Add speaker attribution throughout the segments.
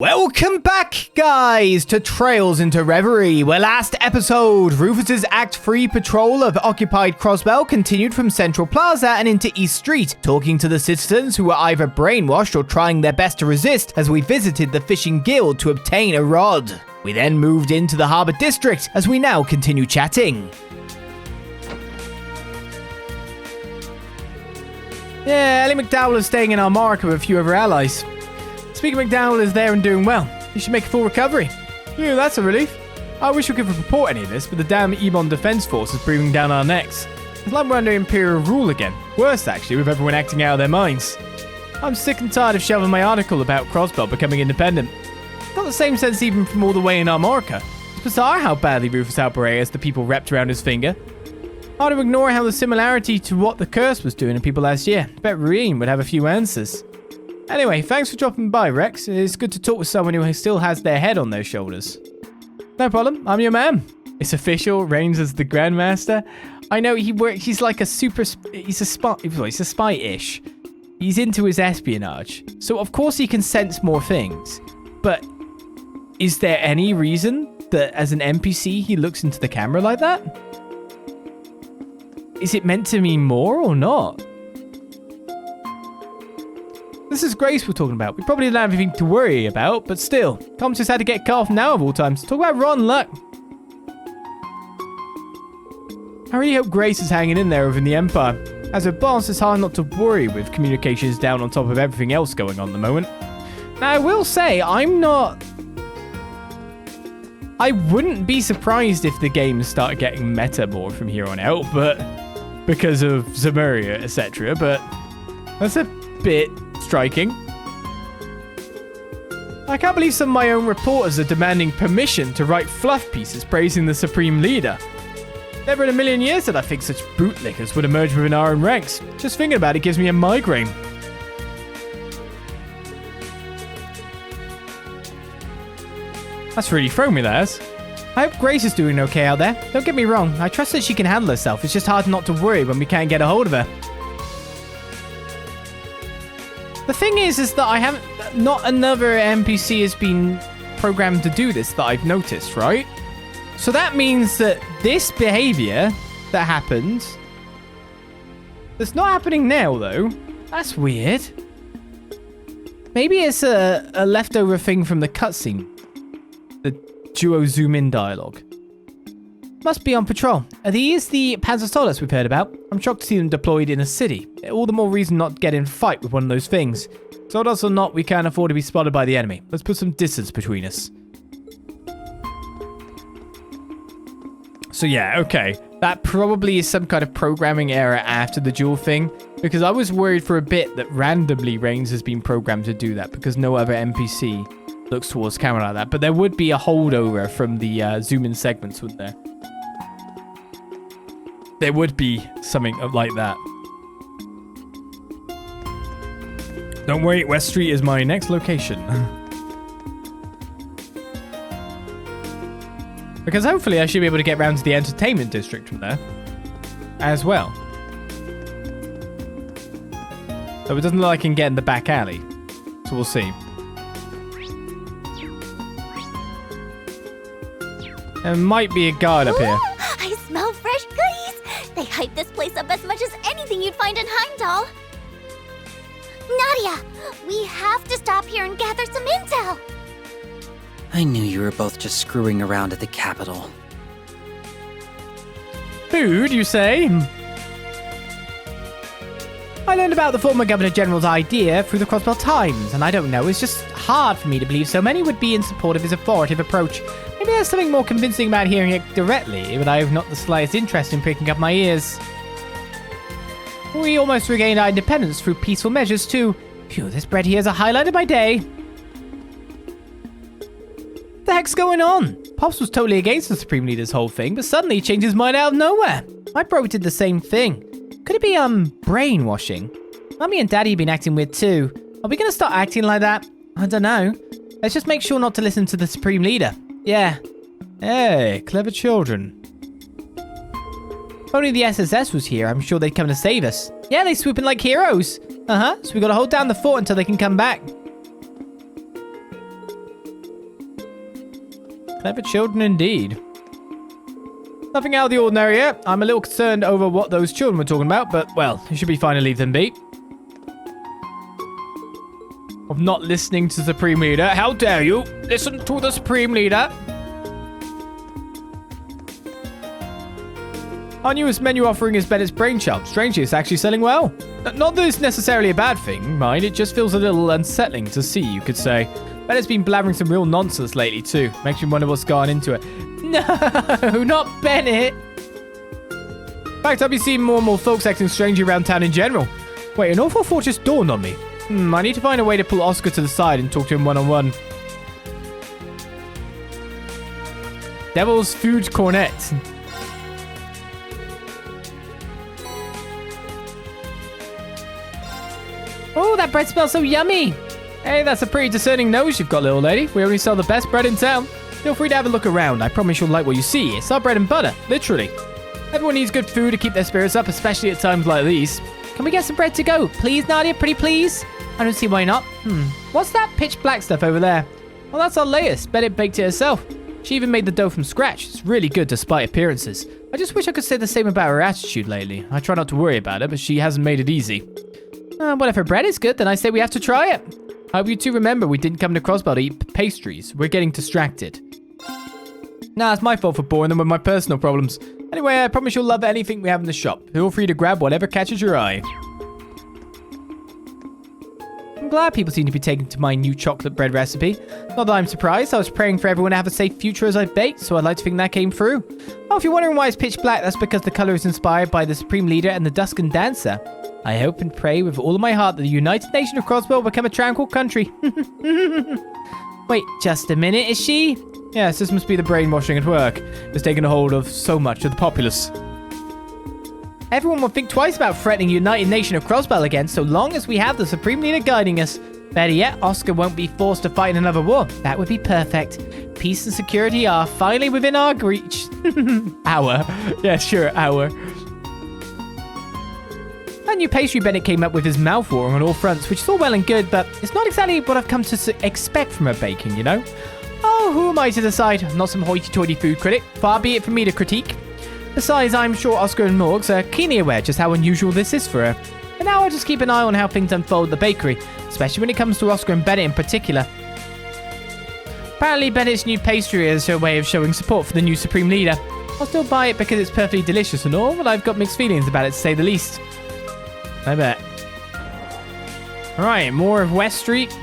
Speaker 1: Welcome back, guys, to Trails into Reverie, where last episode, Rufus's Act 3 patrol of occupied Crossbell continued from Central Plaza and into East Street, talking to the citizens who were either brainwashed or trying their best to resist as we visited the Fishing Guild to obtain a rod. We then moved into the Harbour District as we now continue chatting. Yeah, Ellie McDowell is staying in our mark with a few of her allies. Speaker McDowell is there and doing well. You should make a full recovery. Phew, that's a relief. I wish we could report any of this, but the damn Ebon Defense Force is breathing down our necks. It's like we're under Imperial rule again. Worse, actually, with everyone acting out of their minds. I'm sick and tired of shelving my article about Crossbell becoming independent. Got the same sense even from all the way in Armorica. It's bizarre how badly Rufus Alperay has the people wrapped around his finger. Hard to ignore how the similarity to what the curse was doing to people last year. Bet Rean would have a few answers. Anyway, thanks for dropping by, Rex. It's good to talk with someone who still has their head on their shoulders. No problem, I'm your man. It's official, Reigns is the Grandmaster. I know he's like a he's a spy-ish. He's into his espionage. So of course he can sense more things. But is there any reason that as an NPC he looks into the camera like that? Is it meant to mean more or not? This is Grace we're talking about. We probably don't have anything to worry about, but still. Tom's just had to get cut off now of all times. Talk about rotten luck. I really hope Grace is hanging in there within the Empire. As a boss, it's hard not to worry with communications down on top of everything else going on at the moment. Now, I will say, I wouldn't be surprised if the games start getting meta more from here on out, but because of Zemuria, etc. But that's a bit striking. I can't believe some of my own reporters are demanding permission to write fluff pieces praising the Supreme Leader. Never in a million years did I think such bootlickers would emerge within our own ranks. Just thinking about it gives me a migraine. That's really thrown me, that has. I hope Grace is doing okay out there. Don't get me wrong, I trust that she can handle herself. It's just hard not to worry when we can't get a hold of her. The thing is that not another NPC has been programmed to do this that I've noticed, right? So that means that this behavior that happened, that's not happening now though. That's weird. Maybe it's a leftover thing from the cutscene. The duo zoom in dialogue. Must be on patrol. Are these the Panzer Soldates we've heard about? I'm shocked to see them deployed in a city. All the more reason not to get in a fight with one of those things. Soldates or not, we can't afford to be spotted by the enemy. Let's put some distance between us. So yeah, okay. That probably is some kind of programming error after the duel thing. Because I was worried for a bit that randomly Reigns has been programmed to do that. Because no other NPC looks towards camera like that. But there would be a holdover from the zoom-in segments, wouldn't there? There would be something like that. Don't worry, West Street is my next location. Because hopefully I should be able to get round to the entertainment district from there. As well. So it doesn't look like I can get in the back alley. So we'll see. There might be a guard up here.
Speaker 2: I smell fresh goodies! They hype this place up as much as anything you'd find in Heimdall. Nadia, we have to stop here and gather some intel.
Speaker 3: I knew you were both just screwing around at the Capitol.
Speaker 1: Food, you say? I learned about the former Governor General's idea through the Crossbell Times, and I don't know, it's just hard for me to believe so many would be in support of his authoritative approach. Maybe there's something more convincing about hearing it directly, but I have not the slightest interest in pricking up my ears. We almost regained our independence through peaceful measures, too. Phew, this bread here is a highlight of my day. What the heck's going on? Pops was totally against the Supreme Leader's whole thing, but suddenly he changed his mind out of nowhere. My bro did the same thing. Could it be, brainwashing? Mummy and Daddy have been acting weird, too. Are we going to start acting like that? I don't know. Let's just make sure not to listen to the Supreme Leader. Yeah. Hey, clever children. If only the SSS was here, I'm sure they'd come to save us. Yeah, they swoop in like heroes. So we gotta hold down the fort until they can come back. Clever children indeed. Nothing out of the ordinary yet. I'm a little concerned over what those children were talking about, but, well, you should be fine to leave them be. Of not listening to the Supreme Leader. How dare you listen to the Supreme Leader? Our newest menu offering is Bennett's Brainchild. Strangely, it's actually selling well. Not that it's necessarily a bad thing, mind. It just feels a little unsettling to see, you could say. Bennett's been blabbering some real nonsense lately, too. Makes me wonder what's gone into it. No, not Bennett. In fact, I've been seeing more and more folks acting strangely around town in general. Wait, an awful thought just dawned on me. I need to find a way to pull Oscar to the side and talk to him one-on-one. Devil's Food Cornet. Oh, that bread smells so yummy. Hey, that's a pretty discerning nose you've got, little lady. We only sell the best bread in town. Feel free to have a look around. I promise you'll like what you see. It's our bread and butter, literally. Everyone needs good food to keep their spirits up, especially at times like these. Can we get some bread to go? Please, Nadia, pretty please? I don't see why not. What's that pitch black stuff over there? Well, that's our latest. Bennett baked it herself. She even made the dough from scratch. It's really good despite appearances. I just wish I could say the same about her attitude lately. I try not to worry about it, but she hasn't made it easy. Well, if her bread is good, then I say we have to try it. I hope you two remember we didn't come to Crossbell to eat pastries. We're getting distracted. Nah, it's my fault for boring them with my personal problems. Anyway, I promise you'll love anything we have in the shop. Feel free to grab whatever catches your eye. I'm glad people seem to be taking to my new chocolate bread recipe. Not that I'm surprised. I was praying for everyone to have a safe future as I baked, so I'd like to think that came through. Oh, if you're wondering why it's pitch black, that's because the color is inspired by the Supreme Leader and the Duskan Dancer. I hope and pray with all of my heart that the United Nation of Crossbell will become a tranquil country. Wait, just a minute, is she? Yes, this must be the brainwashing at work. It's taken a hold of so much of the populace. Everyone will think twice about threatening the United Nation of Crossbell again, so long as we have the Supreme Leader guiding us. Better yet, Oscar won't be forced to fight another war. That would be perfect. Peace and security are finally within our reach. Our. Yeah, sure, our. That new pastry Bennett came up with is mouth-watering on all fronts, which is all well and good, but it's not exactly what I've come to expect from her baking, you know? Oh, who am I to decide? I'm not some hoity-toity food critic. Far be it from me to critique. Besides, I'm sure Oscar and Morgs are keenly aware just how unusual this is for her. And now I'll just keep an eye on how things unfold at the bakery, especially when it comes to Oscar and Bennett in particular. Apparently, Bennett's new pastry is her way of showing support for the new Supreme Leader. I'll still buy it because it's perfectly delicious and all, but I've got mixed feelings about it to say the least. I bet. Alright, more of West Street.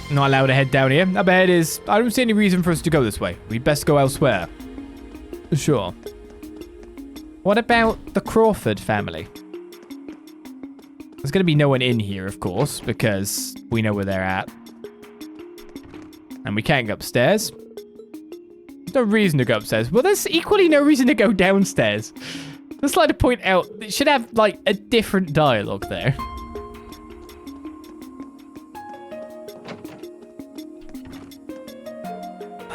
Speaker 1: Not allowed to head down here. Up ahead is... I don't see any reason for us to go this way. We'd best go elsewhere. Sure. What about the Crawford family? There's going to be no one in here, of course, because we know where they're at. And we can't go upstairs. There's no reason to go upstairs. Well, there's equally no reason to go downstairs. Just like to point out, it should have, like, a different dialogue there.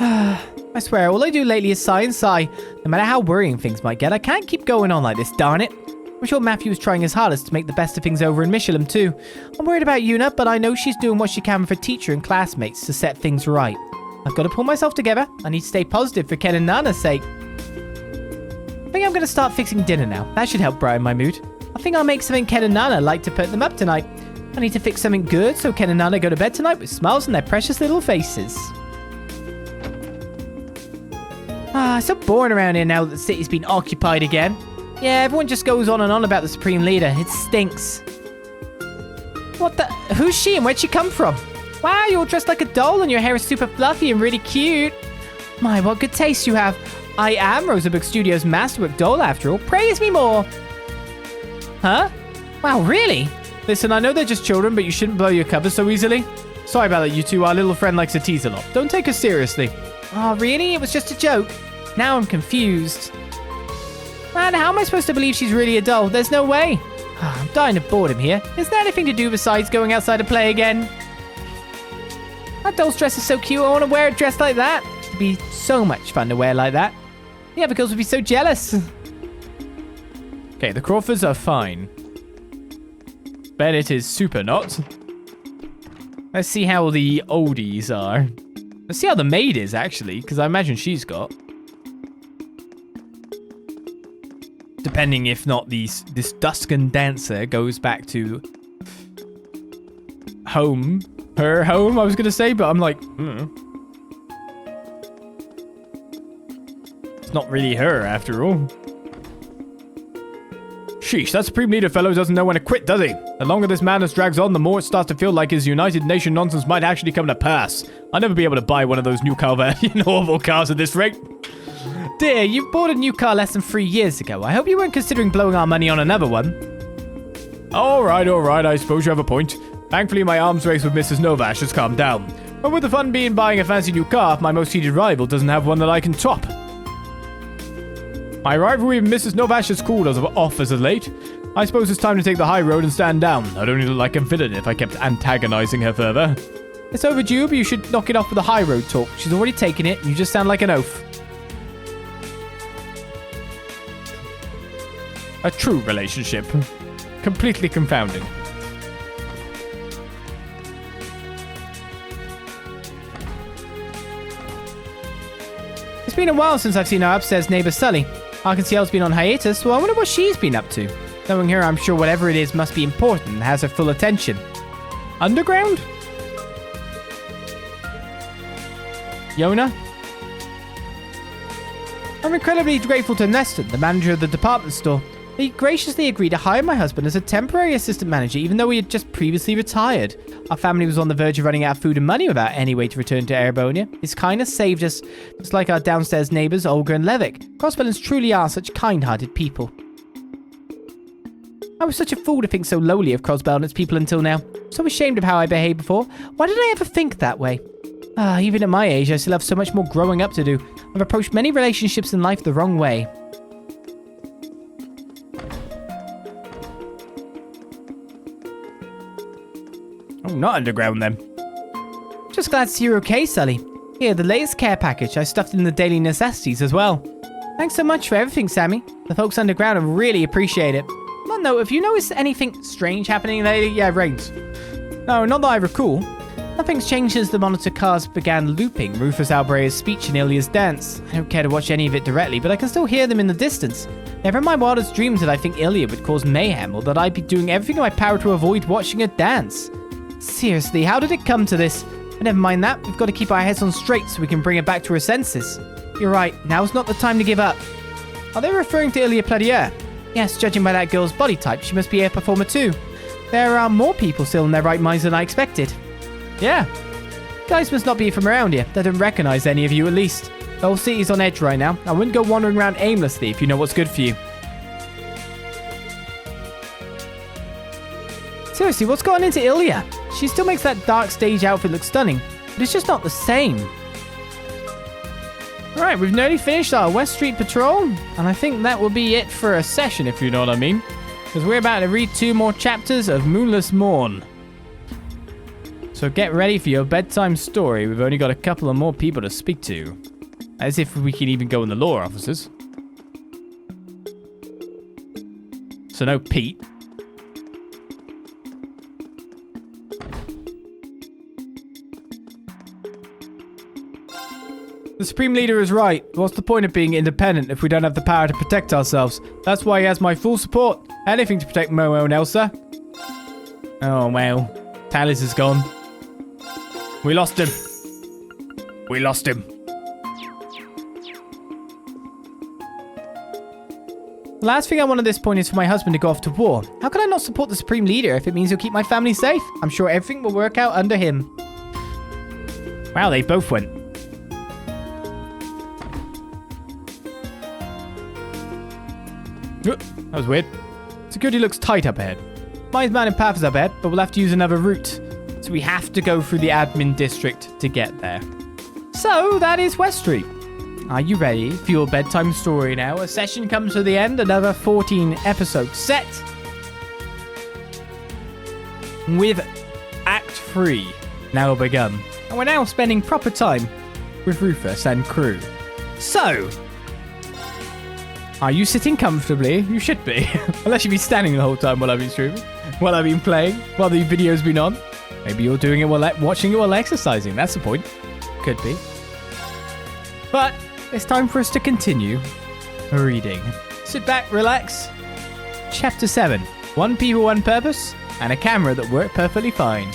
Speaker 1: I swear, all I do lately is sigh and sigh. No matter how worrying things might get, I can't keep going on like this, darn it. I'm sure Matthew is trying his hardest to make the best of things over in Michelin, too. I'm worried about Una, but I know she's doing what she can for teacher and classmates to set things right. I've got to pull myself together. I need to stay positive for Ken and Nana's sake. I think I'm going to start fixing dinner now. That should help brighten my mood. I think I'll make something Ken and Nana like to put them up tonight. I need to fix something good so Ken and Nana go to bed tonight with smiles on their precious little faces. It's so boring around here now that the city's been occupied again. Yeah, everyone just goes on and on about the Supreme Leader. It stinks. What the? Who's she and where'd she come from? Wow, you're all dressed like a doll and your hair is super fluffy and really cute. My, what good taste you have. I am Rosenberg Studios' masterwork doll after all. Praise me more. Huh? Wow, really? Listen, I know they're just children, but you shouldn't blow your cover so easily. Sorry about that, you two. Our little friend likes to tease a lot. Don't take us seriously. Oh, really? It was just a joke. Now I'm confused. Man, how am I supposed to believe she's really a doll? There's no way. I'm dying of boredom here. Is there anything to do besides going outside to play again? That doll's dress is so cute. I want to wear it dressed like that. It'd be so much fun to wear like that. The other girls would be so jealous. Okay, the Crawfords are fine. Bennett is super not. Let's see how the oldies are. Let's see how the maid is, actually, because I imagine she's got. Depending if not this Duskan dancer goes back to home. Her home, I was going to say, but I'm like, It's not really her, after all. Sheesh, that Supreme Leader fellow doesn't know when to quit, does he? The longer this madness drags on, the more it starts to feel like his United Nation nonsense might actually come to pass. I'll never be able to buy one of those new Calvarian Orville cars at this rate. Dear, you bought a new car less than 3 years ago. I hope you weren't considering blowing our money on another one. Alright, I suppose you have a point. Thankfully, my arms race with Mrs. Novash has calmed down. But with the fun being buying a fancy new car, my most heated rival doesn't have one that I can top. My rivalry with Mrs. Novash has cooled off as of late. I suppose it's time to take the high road and stand down. I'd only look like a villain if I kept antagonizing her further. It's overdue, but you should knock it off with the high road talk. She's already taken it, and you just sound like an oaf. A true relationship. Completely confounding. It's been a while since I've seen our upstairs neighbor Sully. Arkansas's been on hiatus, so I wonder what she's been up to. Knowing her, I'm sure whatever it is must be important and has her full attention. Underground? Yona? I'm incredibly grateful to Neston, the manager of the department store. He graciously agreed to hire my husband as a temporary assistant manager even though he had just previously retired. Our family was on the verge of running out of food and money without any way to return to Erebonia. His kindness saved us, just like our downstairs neighbours Olga and Levick. Crossbellans truly are such kind-hearted people. I was such a fool to think so lowly of Crossbell and its people until now. So ashamed of how I behaved before. Why did I ever think that way? Even at my age, I still have so much more growing up to do. I've approached many relationships in life the wrong way. Oh, not underground then. Just glad to see you're okay, Sully. Here, the latest care package. I stuffed in the daily necessities as well. Thanks so much for everything, Sammy. The folks underground really appreciate it. On that note, have you noticed anything strange happening lately? Yeah, rains. No, not that I recall. Nothing's changed since the monitor cars began looping Rufus Albrea's speech and Ilya's dance. I don't care to watch any of it directly, but I can still hear them in the distance. Never in my wildest dreams did I think Ilya would cause mayhem, or that I'd be doing everything in my power to avoid watching her dance. Seriously, how did it come to this? But never mind that, we've got to keep our heads on straight so we can bring her back to her senses. You're right, now's not the time to give up. Are they referring to Ilya Pladier? Yes, judging by that girl's body type, she must be a performer too. There are more people still in their right minds than I expected. Yeah. Guys must not be from around here. They don't recognize any of you at least. The whole city's on edge right now. I wouldn't go wandering around aimlessly if you know what's good for you. Seriously, what's gotten into Ilya? She still makes that dark stage outfit look stunning, but it's just not the same. Alright, we've nearly finished our West Street patrol, and I think that will be it for a session, if you know what I mean. Because we're about to read 2 more chapters of Moonless Morn. So get ready for your bedtime story. We've only got a couple of more people to speak to. As if we can even go in the law offices. So no Pete. The Supreme Leader is right. What's the point of being independent if we don't have the power to protect ourselves? That's why he has my full support. Anything to protect Momo and Elsa. Oh, well. Talis is gone. We lost him. We lost him. The last thing I want at this point is for my husband to go off to war. How can I not support the Supreme Leader if it means he'll keep my family safe? I'm sure everything will work out under him. Wow, they both went. That was weird. Security looks tight up ahead. Mine's Mountain Path is up ahead, but we'll have to use another route. So we have to go through the admin district to get there. So that is West Street. Are you ready for your bedtime story now? A session comes to the end, another 14 episodes set. With Act 3 now begun. And we're now spending proper time with Rufus and crew. So, are you sitting comfortably? You should be. Unless you've been standing the whole time while I've been streaming. While I've been playing. While the video's been on. Maybe you're doing it while watching it while exercising. That's the point. Could be. But it's time for us to continue reading. Sit back, relax. Chapter 7. One people, one purpose, and a camera that worked perfectly fine.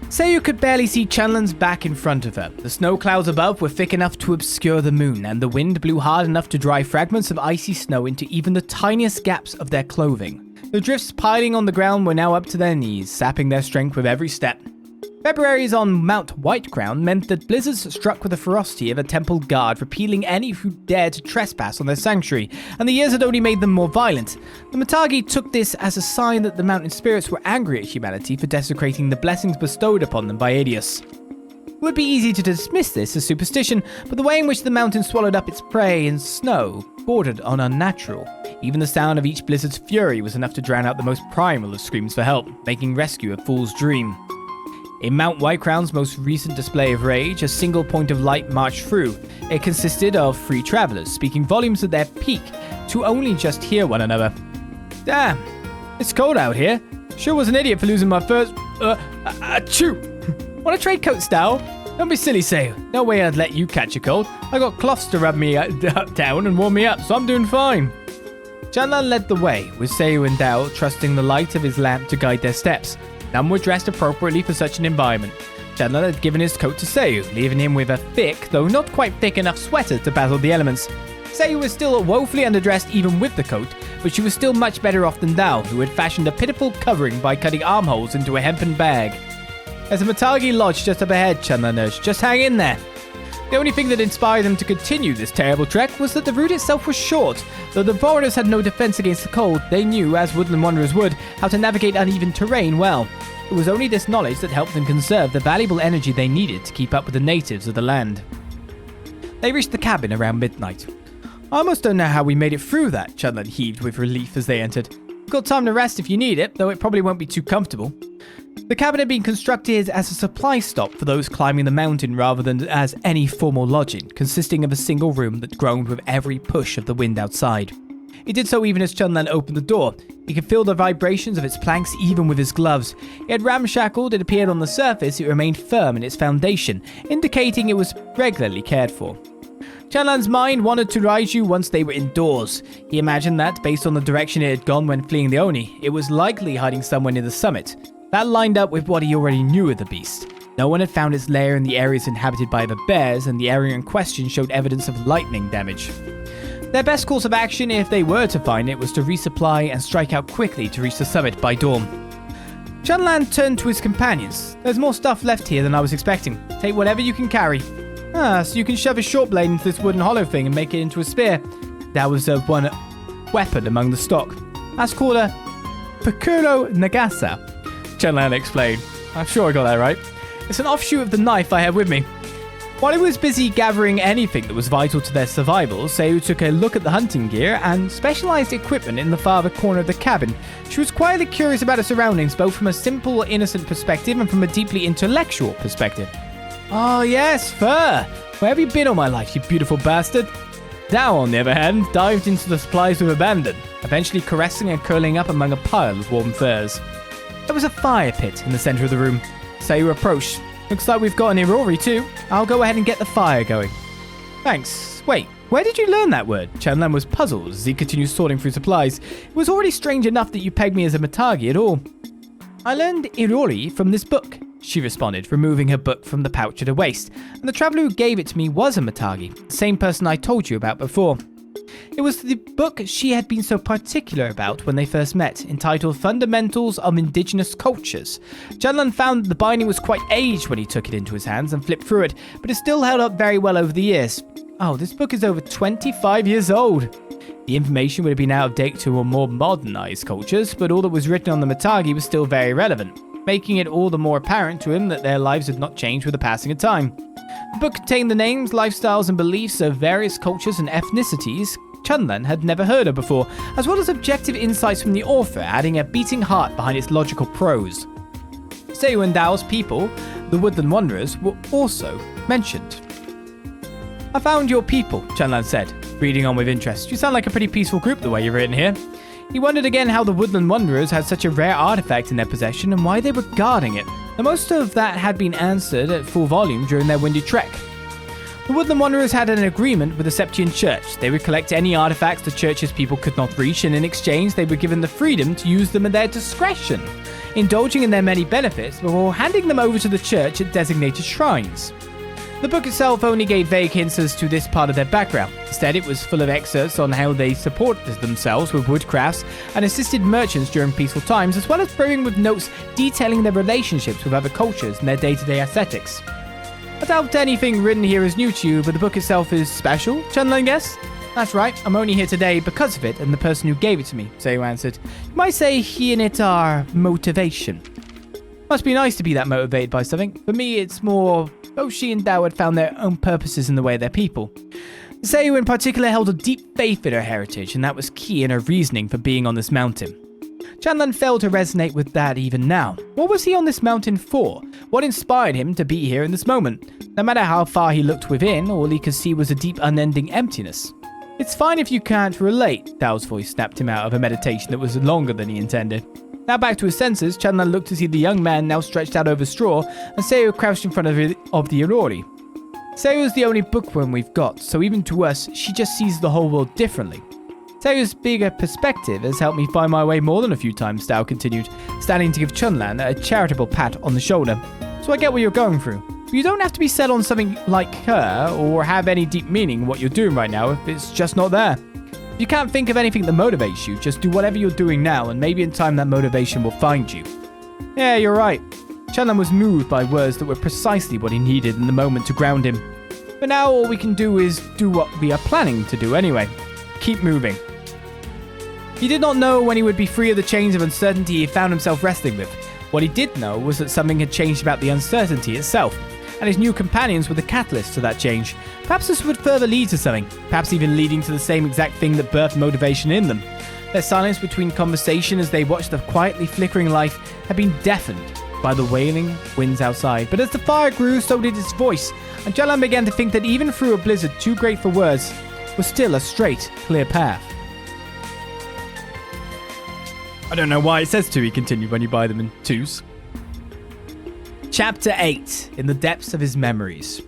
Speaker 1: Seiyu could barely see Chunlan's back in front of her. The snow clouds above were thick enough to obscure the moon, and the wind blew hard enough to dry fragments of icy snow into even the tiniest gaps of their clothing. The drifts piling on the ground were now up to their knees, sapping their strength with every step. Februaries on Mount Whitecrown meant that blizzards struck with the ferocity of a temple guard, repealing any who dared to trespass on their sanctuary, and the years had only made them more violent. The Mitagi took this as a sign that the mountain spirits were angry at humanity for desecrating the blessings bestowed upon them by Adius. It would be easy to dismiss this as superstition, but the way in which the mountain swallowed up its prey in snow bordered on unnatural. Even the sound of each blizzard's fury was enough to drown out the most primal of screams for help, making rescue a fool's dream. In Mount Whitecrown's most recent display of rage, a single point of light marched through. It consisted of 3 travelers, speaking volumes at their peak, to only just hear one another. Damn, it's cold out here. Sure was an idiot for losing my first... achoo! Want a trade coat, Style? Don't be silly, Seiyu. No way I'd let you catch a cold. I got cloths to rub me down and warm me up, so I'm doing fine. Chunlan led the way, with Seiyu and Dao trusting the light of his lamp to guide their steps. None were dressed appropriately for such an environment. Chunlan had given his coat to Seiyu, leaving him with a thick, though not quite thick enough sweater to battle the elements. Seiyu was still woefully underdressed even with the coat, but she was still much better off than Dao, who had fashioned a pitiful covering by cutting armholes into a hempen bag. As the Mitagi lodged just up ahead, Chunlan urged, just hang in there. The only thing that inspired them to continue this terrible trek was that the route itself was short. Though the foreigners had no defense against the cold, they knew, as woodland wanderers would, how to navigate uneven terrain well. It was only this knowledge that helped them conserve the valuable energy they needed to keep up with the natives of the land. They reached the cabin around midnight. I almost don't know how we made it through that, Chunlan heaved with relief as they entered. You've got time to rest if you need it, though it probably won't be too comfortable. The cabin had been constructed as a supply stop for those climbing the mountain rather than as any formal lodging, consisting of a single room that groaned with every push of the wind outside. It did so even as Chunlan opened the door. He could feel the vibrations of its planks even with his gloves. It had ramshackled, it appeared on the surface, it remained firm in its foundation, indicating it was regularly cared for. Chunlan's mind wandered to Raiju once they were indoors. He imagined that, based on the direction it had gone when fleeing the Oni, it was likely hiding somewhere near the summit. That lined up with what he already knew of the beast. No one had found its lair in the areas inhabited by the bears, and the area in question showed evidence of lightning damage. Their best course of action, if they were to find it, was to resupply and strike out quickly to reach the summit by dawn. Chunlan turned to his companions. There's more stuff left here than I was expecting. Take whatever you can carry. So you can shove a short blade into this wooden hollow thing and make it into a spear. That was one weapon among the stock. That's called a Pakuro Nagasa, Chunlan explained. I'm sure I got that right. It's an offshoot of the knife I have with me. While he was busy gathering anything that was vital to their survival, Seiyu took a look at the hunting gear and specialized equipment in the farther corner of the cabin. She was quietly curious about her surroundings, both from a simple, innocent perspective and from a deeply intellectual perspective. Oh yes, fur! Where have you been all my life, you beautiful bastard? Dao, on the other hand, dived into the supplies with abandon, eventually caressing and curling up among a pile of warm furs. There was a fire pit in the center of the room. Seiyu approached. Looks like we've got an Reverie too. I'll go ahead and get the fire going. Thanks. Wait, where did you learn that word? Chunlan was puzzled as he continued sorting through supplies. It was already strange enough that you pegged me as a Mitagi at all. I learned Irori from this book, she responded, removing her book from the pouch at her waist. And the traveler who gave it to me was a Mitagi, the same person I told you about before. It was the book she had been so particular about when they first met, entitled Fundamentals of Indigenous Cultures. Chunlan found that the binding was quite aged when he took it into his hands and flipped through it, but it still held up very well over the years. Oh, this book is over 25 years old. The information would have been out of date to a more modernized cultures, but all that was written on the Mitagi was still very relevant, making it all the more apparent to him that their lives had not changed with the passing of time. The book contained the names, lifestyles, and beliefs of various cultures and ethnicities Chunlan had never heard of before, as well as objective insights from the author, adding a beating heart behind its logical prose. Seiyu and Dao's people, the Woodland Wanderers, were also mentioned. I found your people, Chunlan said, reading on with interest. You sound like a pretty peaceful group the way you're written here. He wondered again how the Woodland Wanderers had such a rare artifact in their possession and why they were guarding it. And most of that had been answered at full volume during their windy trek. The Woodland Wanderers had an agreement with the Septian Church. They would collect any artifacts the Church's people could not reach, and in exchange they were given the freedom to use them at their discretion, indulging in their many benefits before handing them over to the Church at designated shrines. The book itself only gave vague hints as to this part of their background. Instead, it was full of excerpts on how they supported themselves with woodcrafts and assisted merchants during peaceful times, as well as brimming with notes detailing their relationships with other cultures and their day-to-day aesthetics. I doubt anything written here is new to you, but the book itself is special, Chunlan guess? That's right, I'm only here today because of it and the person who gave it to me, Seiyu answered. You might say he and it are motivation. Must be nice to be that motivated by something. For me, it's more both she and Dao had found their own purposes in the way of their people. Seiyu in particular held a deep faith in her heritage, and that was key in her reasoning for being on this mountain. Chanlan failed to resonate with that even now. What was he on this mountain for? What inspired him to be here in this moment? No matter how far he looked within, all he could see was a deep, unending emptiness. It's fine if you can't relate, Dao's voice snapped him out of a meditation that was longer than he intended. Now back to his senses, Chanlan looked to see the young man now stretched out over straw, and Seiyu crouched in front of the Irori. Seiyu is the only bookworm we've got, so even to us, she just sees the whole world differently. Seiyu's bigger perspective has helped me find my way more than a few times, Dao continued, standing to give Chunlan a charitable pat on the shoulder. So I get what you're going through. But you don't have to be set on something like her, or have any deep meaning in what you're doing right now if it's just not there. If you can't think of anything that motivates you, just do whatever you're doing now, and maybe in time that motivation will find you. Yeah, you're right. Chunlan was moved by words that were precisely what he needed in the moment to ground him. But now all we can do is do what we are planning to do anyway. Keep moving. He did not know when he would be free of the chains of uncertainty he found himself wrestling with. What he did know was that something had changed about the uncertainty itself, and his new companions were the catalyst to that change. Perhaps this would further lead to something, perhaps even leading to the same exact thing that birthed motivation in them. Their silence between conversation as they watched the quietly flickering life had been deafened by the wailing winds outside. But as the fire grew, so did its voice, and Jalan began to think that even through a blizzard too great for words, was still a straight, clear path. I don't know why it says two, he continued, when you buy them in twos. Chapter 8, In the Depths of His Memories.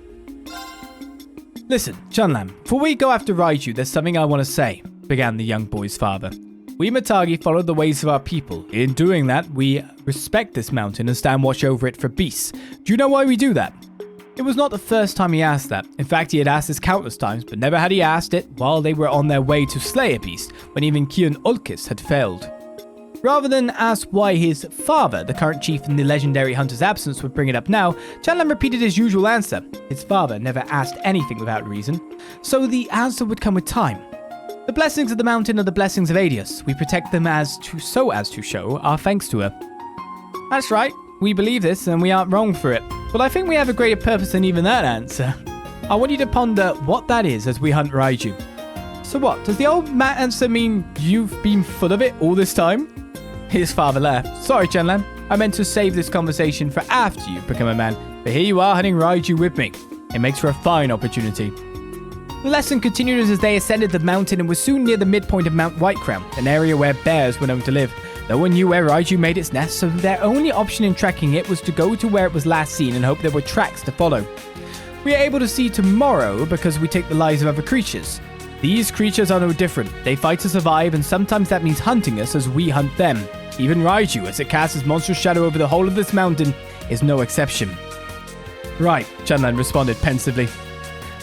Speaker 1: Listen, Chunlan, before we go after Raiju, there's something I want to say, began the young boy's father. We Matagi followed the ways of our people. In doing that, we respect this mountain and stand watch over it for beasts. Do you know why we do that? It was not the first time he asked that. In fact, he had asked this countless times, but never had he asked it while they were on their way to slay a beast, when even Kion Ulkis had failed. Rather than ask why his father, the current chief in the legendary hunter's absence, would bring it up now, Chanlan repeated his usual answer. His father never asked anything without reason, so the answer would come with time. The blessings of the mountain are the blessings of Adios. We protect them as to show our thanks to her. That's right, we believe this and we aren't wrong for it, but I think we have a greater purpose than even that answer. I want you to ponder what that is as we hunt Raiju. So what, does the old answer mean you've been full of it all this time? His father laughed. Sorry, Chanlan. I meant to save this conversation for after you become a man, but here you are hunting Raiju with me. It makes for a fine opportunity. The lesson continued as they ascended the mountain and were soon near the midpoint of Mount Whitecrown, an area where bears were known to live. No one knew where Raiju made its nest, so their only option in tracking it was to go to where it was last seen and hope there were tracks to follow. We are able to see tomorrow because we take the lives of other creatures. These creatures are no different. They fight to survive, and sometimes that means hunting us as we hunt them. Even Raiju, as it casts its monstrous shadow over the whole of this mountain, is no exception. Right, Chanlan responded pensively.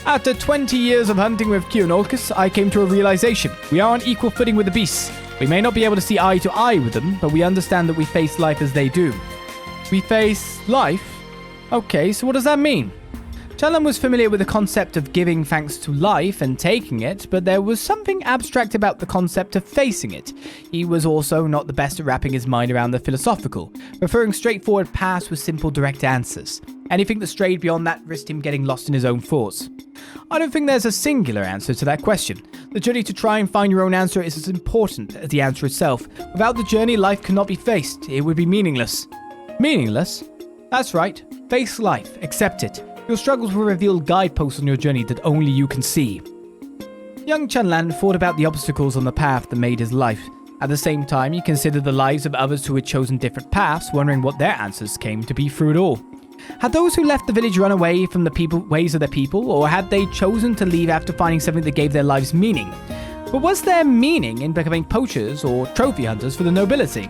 Speaker 1: After 20 years of hunting with Kionolkus, I came to a realization. We are on equal footing with the beasts. We may not be able to see eye to eye with them, but we understand that we face life as they do. We face life? Okay, so what does that mean? Chanlan was familiar with the concept of giving thanks to life and taking it, but there was something abstract about the concept of facing it. He was also not the best at wrapping his mind around the philosophical, preferring straightforward paths with simple direct answers. Anything that strayed beyond that risked him getting lost in his own thoughts. I don't think there's a singular answer to that question. The journey to try and find your own answer is as important as the answer itself. Without the journey, life cannot be faced. It would be meaningless. Meaningless? That's right. Face life. Accept it. Your struggles will reveal guideposts on your journey that only you can see. Young Chanlan thought about the obstacles on the path that made his life. At the same time, he considered the lives of others who had chosen different paths, wondering what their answers came to be through it all. Had those who left the village run away from the ways of their people, or had they chosen to leave after finding something that gave their lives meaning? But was there meaning in becoming poachers or trophy hunters for the nobility?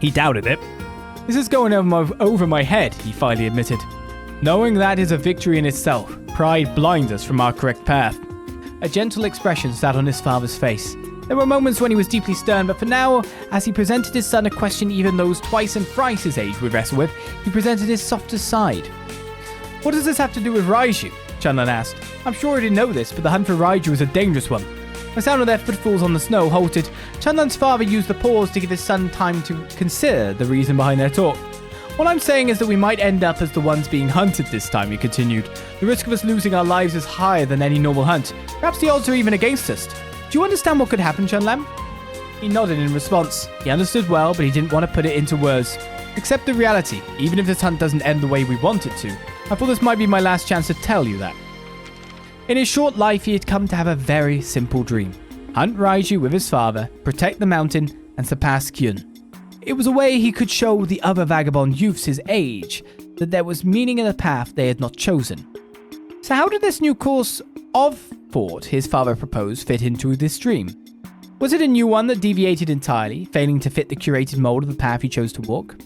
Speaker 1: He doubted it. This is going over my head, he finally admitted. Knowing that is a victory in itself. Pride blinds us from our correct path. A gentle expression sat on his father's face. There were moments when he was deeply stern, but for now, as he presented his son a question even those twice and thrice his age would wrestle with, he presented his softer side. What does this have to do with Raiju? Chunlan asked. I'm sure he didn't know this, but the hunt for Raiju is a dangerous one. The sound of their footfalls on the snow halted. Chunlan's father used the pause to give his son time to consider the reason behind their talk. What I'm saying is that we might end up as the ones being hunted this time, he continued. The risk of us losing our lives is higher than any normal hunt. Perhaps the odds are even against us. Do you understand what could happen, Chunlan? He nodded in response. He understood well, but he didn't want to put it into words. Accept the reality. Even if this hunt doesn't end the way we want it to, I thought this might be my last chance to tell you that. In his short life, he had come to have a very simple dream. Hunt Raiju with his father, protect the mountain, and surpass Kyun. It was a way he could show the other vagabond youths his age that there was meaning in the path they had not chosen. So how did this new course of thought his father proposed fit into this dream? Was it a new one that deviated entirely, failing to fit the curated mold of the path he chose to walk?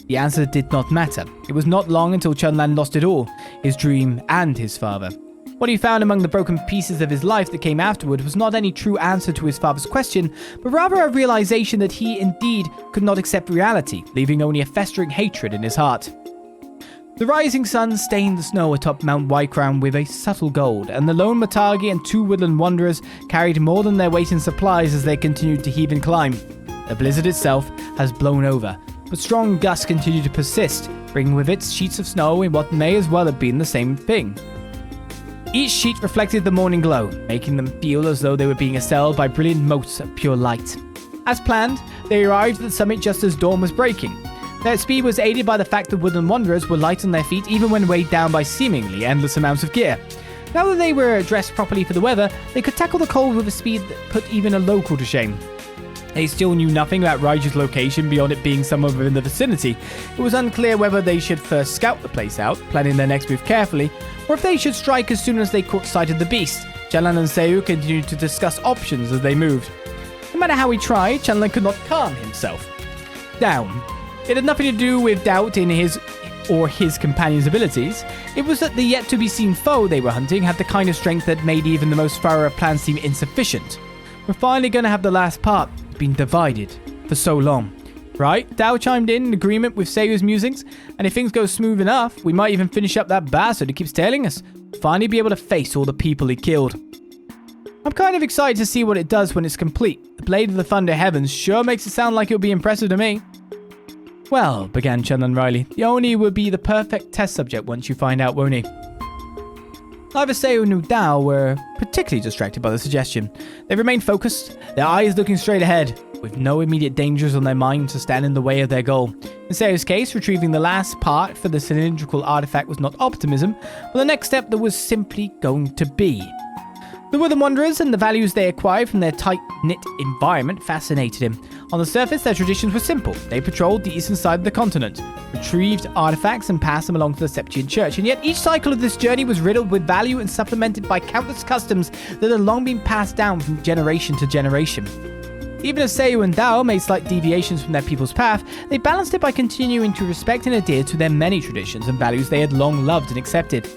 Speaker 1: The answer did not matter. It was not long until Chunlan lost it all, his dream and his father. What he found among the broken pieces of his life that came afterward was not any true answer to his father's question, but rather a realization that he indeed could not accept reality, leaving only a festering hatred in his heart. The rising sun stained the snow atop Mount Wycrown with a subtle gold, and the lone Matagi and two woodland wanderers carried more than their weight in supplies as they continued to heave and climb. The blizzard itself has blown over, but strong gusts continue to persist, bringing with it sheets of snow in what may as well have been the same thing. Each sheet reflected the morning glow, making them feel as though they were being assailed by brilliant motes of pure light. As planned, they arrived at the summit just as dawn was breaking. Their speed was aided by the fact that woodland wanderers were light on their feet even when weighed down by seemingly endless amounts of gear. Now that they were dressed properly for the weather, they could tackle the cold with a speed that put even a local to shame. They still knew nothing about Raiju's location beyond it being somewhere within the vicinity. It was unclear whether they should first scout the place out, planning their next move carefully, or if they should strike as soon as they caught sight of the beast. Chunlan and Seiyu continued to discuss options as they moved. No matter how he tried, Chunlan could not calm himself down. It had nothing to do with doubt in his or his companion's abilities. It was that the yet-to-be-seen foe they were hunting had the kind of strength that made even the most thorough plans seem insufficient. We're finally going to have the last part. Been divided for so long. Right? Dao chimed in agreement with Seiyu's musings, and if things go smooth enough, we might even finish up that bastard who keeps tailing us. Finally be able to face all the people he killed. I'm kind of excited to see what it does when it's complete. The Blade of the Thunder Heavens sure makes it sound like it'll be impressive to me. Well, began Chunlan Riley, the Oni will be the perfect test subject once you find out, won't he? Neither Seiyu nor Dao were particularly distracted by the suggestion. They remained focused, their eyes looking straight ahead, with no immediate dangers on their mind to stand in the way of their goal. In Seiyu's case, retrieving the last part for the cylindrical artifact was not optimism, but the next step that was simply going to be. The Woodland Wanderers and the values they acquired from their tight-knit environment fascinated him. On the surface, their traditions were simple. They patrolled the eastern side of the continent, retrieved artifacts and passed them along to the Septian Church, and yet each cycle of this journey was riddled with value and supplemented by countless customs that had long been passed down from generation to generation. Even as Seiyu and Dao made slight deviations from their people's path, they balanced it by continuing to respect and adhere to their many traditions and values they had long loved and accepted.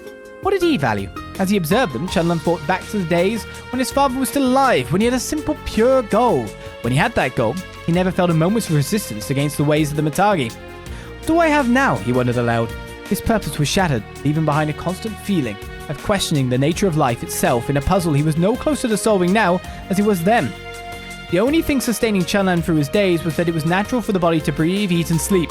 Speaker 1: What did he value? As he observed them, Chunlan thought back to the days when his father was still alive, when he had a simple, pure goal. When he had that goal, he never felt a moment's resistance against the ways of the Matagi. What do I have now? He wondered aloud. His purpose was shattered, leaving behind a constant feeling of questioning the nature of life itself in a puzzle he was no closer to solving now as he was then. The only thing sustaining Chunlan through his days was that it was natural for the body to breathe, eat, and sleep.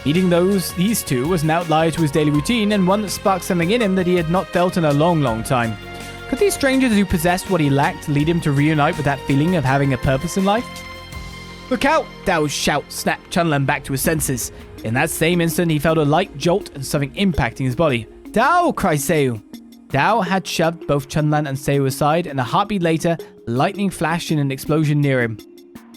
Speaker 1: Eating these two was an outlier to his daily routine, and one that sparked something in him that he had not felt in a long, long time. Could these strangers who possessed what he lacked lead him to reunite with that feeling of having a purpose in life? Look out! Dao's shout snapped Chunlan back to his senses. In that same instant, he felt a light jolt and something impacting his body. Dao! Cried Seiyu. Dao had shoved both Chunlan and Seiyu aside, and a heartbeat later, lightning flashed in an explosion near him.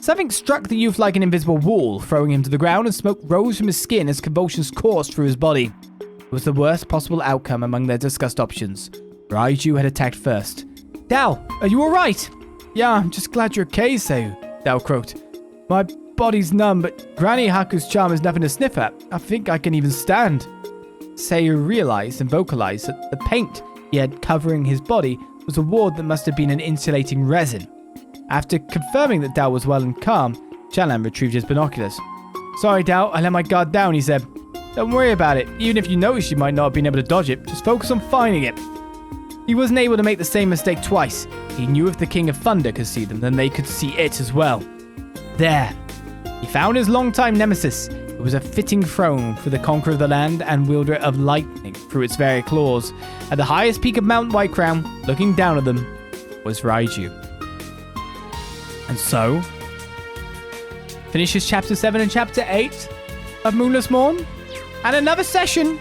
Speaker 1: Something struck the youth like an invisible wall, throwing him to the ground, and smoke rose from his skin as convulsions coursed through his body. It was the worst possible outcome among their discussed options. Raiju had attacked first. Dao, are you alright? Yeah, I'm just glad you're okay, Seu, Dao croaked. My body's numb, but Granny Haku's charm is nothing to sniff at. I think I can even stand. Seu realized and vocalized that the paint he had covering his body was a ward that must have been an insulating resin. After confirming that Dao was well and calm, Chalan retrieved his binoculars. Sorry, Dao, I let my guard down, he said. Don't worry about it. Even if you notice you might not have been able to dodge it, just focus on finding it. He wasn't able to make the same mistake twice. He knew if the King of Thunder could see them, then they could see it as well. There. He found his longtime nemesis. It was a fitting throne for the conqueror of the land and wielder of lightning through its very claws. At the highest peak of Mount Whitecrown, looking down at them, was Raiju. And so, finishes Chapter 7 and Chapter 8 of Moonless Morn, and another session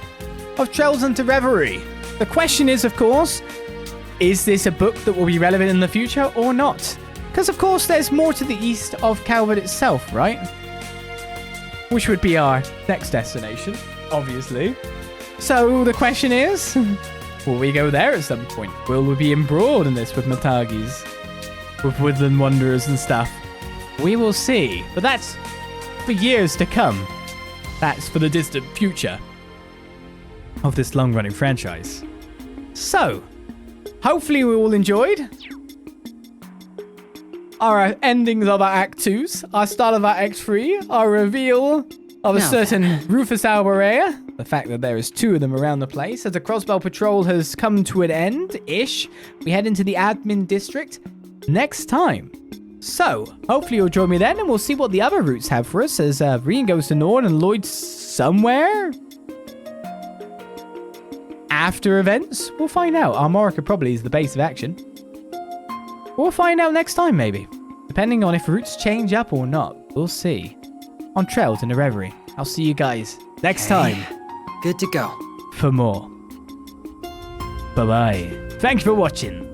Speaker 1: of Trails into Reverie. The question is, of course, is this a book that will be relevant in the future or not? Because, of course, there's more to the east of Calvert itself, right? Which would be our next destination, obviously. So the question is, will we go there at some point? Will we be embroiled in this with Matagis? With woodland wanderers and stuff? We will see. But that's for years to come. That's for the distant future of this long-running franchise. So, hopefully we all enjoyed our endings of our Act 2s, our start of our Act 3, our reveal of a certain Rufus Alborea, the fact that there is 2 of them around the place, as the Crossbell Patrol has come to an end-ish. We head into the admin district next time. So, hopefully you'll join me then, and we'll see what the other routes have for us as Rean goes to Nord and Lloyd somewhere after events. We'll find out. Armorica probably is the base of action. We'll find out next time, maybe. Depending on if routes change up or not. We'll see. On Trails into Reverie. I'll see you guys next time.
Speaker 3: Good to go.
Speaker 1: For more. Bye-bye. Thank you for watching.